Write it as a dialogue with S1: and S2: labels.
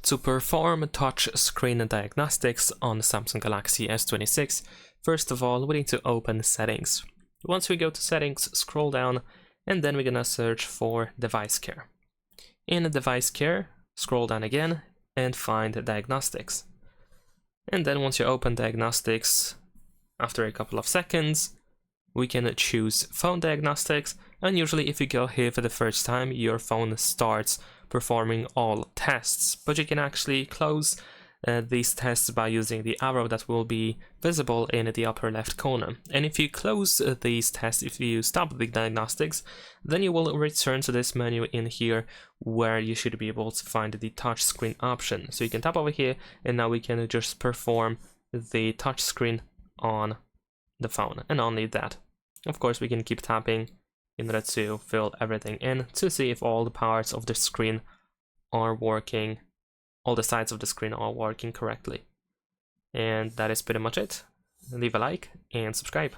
S1: To perform touch screen diagnostics on Samsung Galaxy S26, first of all, we need to open Settings. Once we go to Settings, scroll down, and then we're gonna search for Device Care. In Device Care, scroll down again, and find Diagnostics. And then once you open Diagnostics, after a couple of seconds, we can choose Phone Diagnostics, and usually if you go here for the first time, your phone starts performing all tests, but you can actually close these tests by using the arrow that will be visible in the upper left corner. And if you close these tests, if you stop the diagnostics, then you will return to this menu in here where you should be able to find the touch screen option. So you can tap over here, and now we can just perform the touch screen on the phone, and only that. Of course, we can keep tapping in order to fill everything in to see if all the parts of the screen are working, all the sides of the screen are working correctly. And that is pretty much it. Leave a like and subscribe.